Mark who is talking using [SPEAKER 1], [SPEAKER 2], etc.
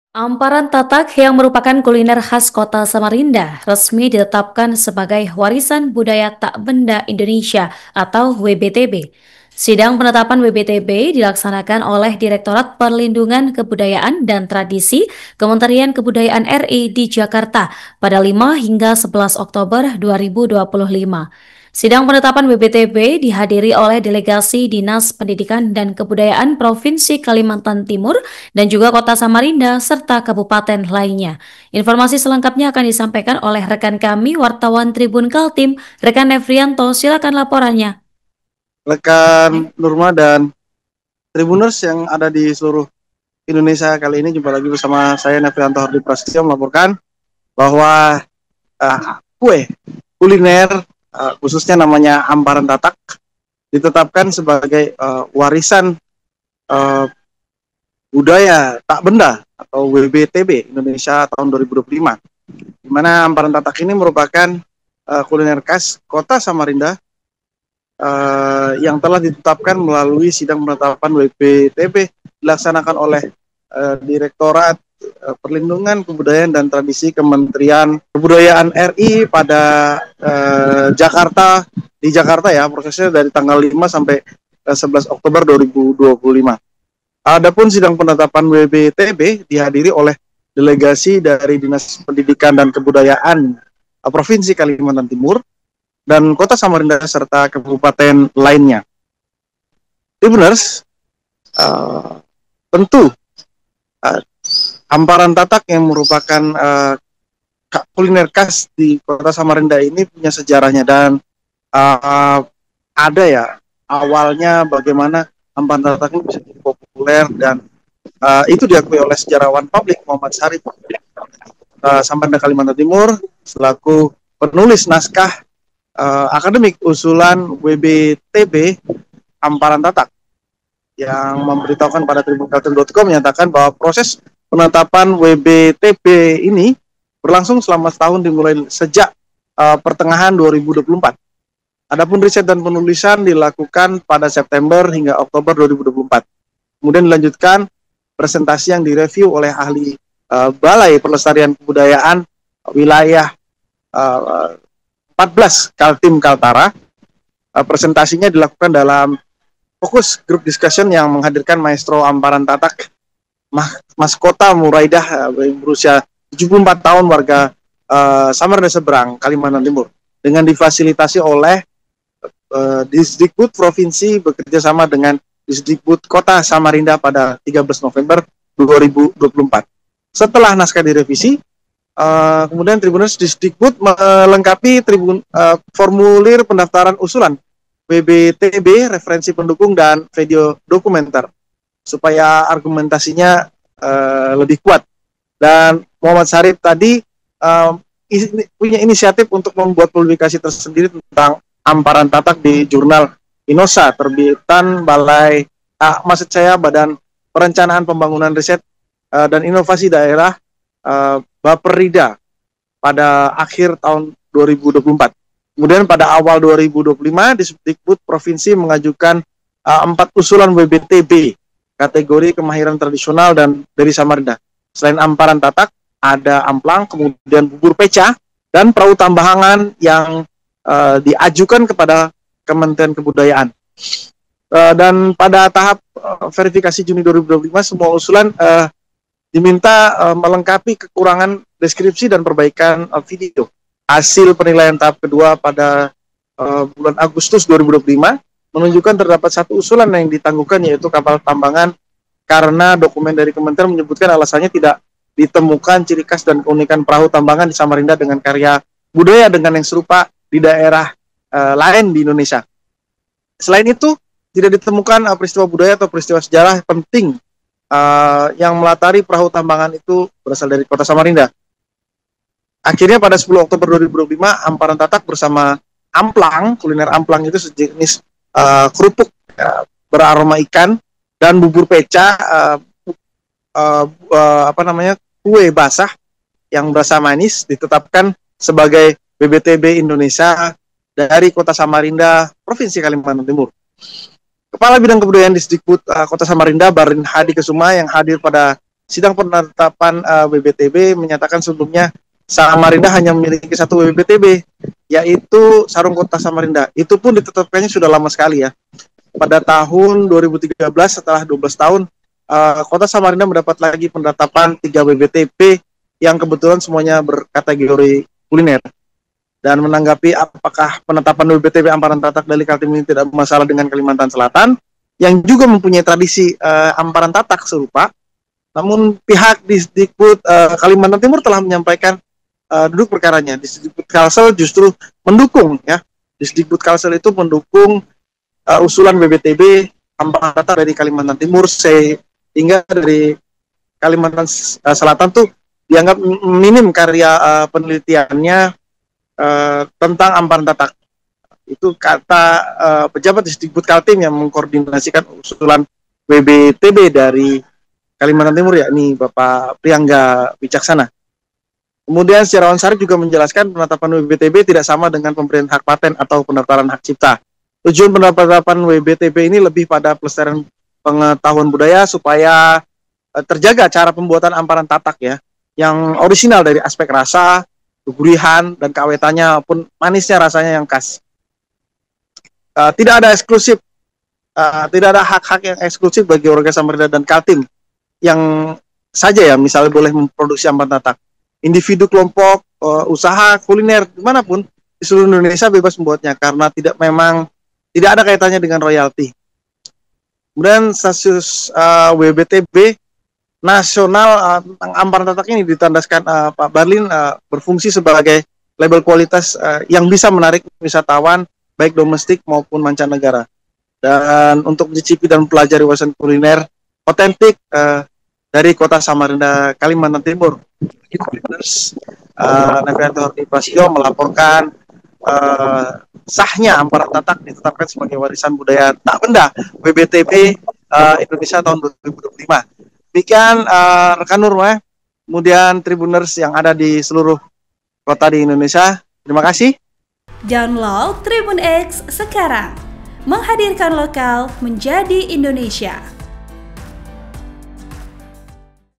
[SPEAKER 1] Amparan Tatak yang merupakan kuliner khas kota Samarinda resmi ditetapkan sebagai Warisan Budaya Tak Benda Indonesia atau WBTB. Sidang penetapan WBTB dilaksanakan oleh Direktorat Perlindungan Kebudayaan dan Tradisi Kementerian Kebudayaan RI di Jakarta pada 5 hingga 11 Oktober 2025. Sidang penetapan WBTB dihadiri oleh delegasi Dinas Pendidikan dan Kebudayaan Provinsi Kalimantan Timur dan juga Kota Samarinda serta kabupaten lainnya. Informasi selengkapnya akan disampaikan oleh rekan kami wartawan Tribun Kaltim, rekan Nefrianto. Silakan laporannya.
[SPEAKER 2] Rekan Nurma dan Tribuners yang ada di seluruh Indonesia, kali ini jumpa lagi bersama saya Nefrianto Hardi Prasetyo melaporkan bahwa kue kuliner khususnya namanya Amparan Tatak ditetapkan sebagai warisan uh, budaya tak benda atau WBTB Indonesia tahun 2025, di mana Amparan Tatak ini merupakan kuliner khas kota Samarinda yang telah ditetapkan melalui sidang penetapan WBTB dilaksanakan oleh Direktorat Perlindungan Kebudayaan dan Tradisi Kementerian Kebudayaan RI pada Jakarta, di Jakarta ya, prosesnya dari tanggal 5 sampai 11 Oktober 2025. Adapun sidang penetapan WBTB dihadiri oleh delegasi dari Dinas Pendidikan dan Kebudayaan Provinsi Kalimantan Timur dan Kota Samarinda serta kabupaten lainnya. Tribuners, tentu Amparan Tatak yang merupakan kuliner khas di Kota Samarinda ini punya sejarahnya dan ada ya awalnya bagaimana Amparan Tatak ini bisa jadi populer dan itu diakui oleh sejarawan publik Muhammad Syarif Samarinda Kalimantan Timur selaku penulis naskah akademik usulan WBTB Amparan Tatak yang memberitahukan pada tribunkaltim.com menyatakan bahwa proses penetapan WBTB ini berlangsung selama setahun dimulai sejak pertengahan 2024. Adapun riset dan penulisan dilakukan pada September hingga Oktober 2024. Kemudian dilanjutkan presentasi yang direview oleh ahli Balai Pelestarian Kebudayaan wilayah 14 Kaltim Kaltara. Presentasinya dilakukan dalam fokus group discussion yang menghadirkan Maestro Amparan Tatak, Mas Kota Muraidah berusia 74 tahun warga Samarinda Seberang, Kalimantan Timur, dengan difasilitasi oleh Disdikbud Provinsi bekerja sama dengan Disdikbud Kota Samarinda pada 13 November 2024. Setelah naskah direvisi, kemudian Tribuners Disdikbud melengkapi formulir pendaftaran usulan WBTB, referensi pendukung dan video dokumenter supaya argumentasinya lebih kuat. Dan Muhammad Syarif tadi punya inisiatif untuk membuat publikasi tersendiri tentang Amparan Tatak di jurnal Inosa terbitan Badan Perencanaan Pembangunan Riset dan Inovasi Daerah Baperida pada akhir tahun 2024. Kemudian pada awal 2025, Disdikbud Provinsi mengajukan 4 usulan WBTB kategori kemahiran tradisional dan dari Samarinda. Selain Amparan Tatak, ada amplang, kemudian bubur peca, dan perahu tambahan yang diajukan kepada Kementerian Kebudayaan. Dan pada tahap verifikasi Juni 2025, semua usulan diminta melengkapi kekurangan deskripsi dan perbaikan video. Hasil penilaian tahap kedua pada bulan Agustus 2025 menunjukkan terdapat satu usulan yang ditangguhkan, yaitu kapal tambangan, karena dokumen dari Kementerian menyebutkan alasannya tidak ditemukan ciri khas dan keunikan perahu tambangan di Samarinda dengan karya budaya dengan yang serupa di daerah lain di Indonesia. Selain itu, tidak ditemukan peristiwa budaya atau peristiwa sejarah penting yang melatari perahu tambangan itu berasal dari Kota Samarinda. Akhirnya pada 10 Oktober 2025, Amparan Tatak bersama amplang, kuliner amplang itu sejenis kerupuk beraroma ikan, dan bubur peca, kue basah yang berasa manis, ditetapkan sebagai WBTB Indonesia dari Kota Samarinda, Provinsi Kalimantan Timur. Kepala Bidang Kebudayaan Disdikbud Kota Samarinda, Barin Hadi Kesuma, yang hadir pada sidang penetapan WBTB menyatakan sebelumnya Samarinda hanya memiliki satu WBTB, yaitu Sarung Kota Samarinda. Itu pun ditetapkannya sudah lama sekali ya. Pada tahun 2013 setelah 12 tahun, Kota Samarinda mendapat lagi penetapan 3 WBTB yang kebetulan semuanya berkategori kuliner. Dan menanggapi apakah penetapan WBTB Amparan Tatak dari Kaltim ini tidak bermasalah dengan Kalimantan Selatan, yang juga mempunyai tradisi Amparan Tatak serupa, namun pihak Disdikbud Kalimantan Timur telah menyampaikan duduk perkaranya. Disdikbud Kalsel justru mendukung ya. Disdikbud Kalsel itu mendukung usulan WBTB Amparan Tatak dari Kalimantan Timur, sehingga dari Kalimantan Selatan tuh dianggap minim karya penelitiannya tentang Amparan Tatak. Itu kata pejabat Disdikbud Kaltim yang mengkoordinasikan usulan WBTB dari Kalimantan Timur, yakni Bapak Priangga Wicaksana. Kemudian Setiawan Sarif juga menjelaskan penetapan WBTB tidak sama dengan pemberian hak paten atau pendaftaran hak cipta. Tujuan penetapan WBTB ini lebih pada pelestarian pengetahuan budaya supaya terjaga cara pembuatan Amparan Tatak ya, yang orisinal dari aspek rasa, kegurihan, dan keawetannya pun manisnya rasanya yang khas. Tidak ada eksklusif, tidak ada hak-hak yang eksklusif bagi warga Samarinda dan Kaltim yang saja ya misalnya boleh memproduksi Amparan Tatak. Individu, kelompok, usaha kuliner dimanapun di seluruh Indonesia bebas membuatnya karena tidak ada kaitannya dengan royalti. Kemudian status WBTB nasional tentang Amparan Tatak ini ditandaskan Pak Barlin berfungsi sebagai label kualitas yang bisa menarik wisatawan baik domestik maupun mancanegara. Dan untuk mencicipi dan pelajari wawasan kuliner otentik dari Kota Samarinda, Kalimantan Timur. Navigator di Prasio melaporkan sahnya Amparan Tatak ditetapkan sebagai warisan budaya tak benda WBTB Indonesia tahun 2025. Demikian rekan Nurma, kemudian Tribuners yang ada di seluruh kota di Indonesia. Terima kasih.
[SPEAKER 3] Download Tribun X sekarang, menghadirkan lokal menjadi Indonesia.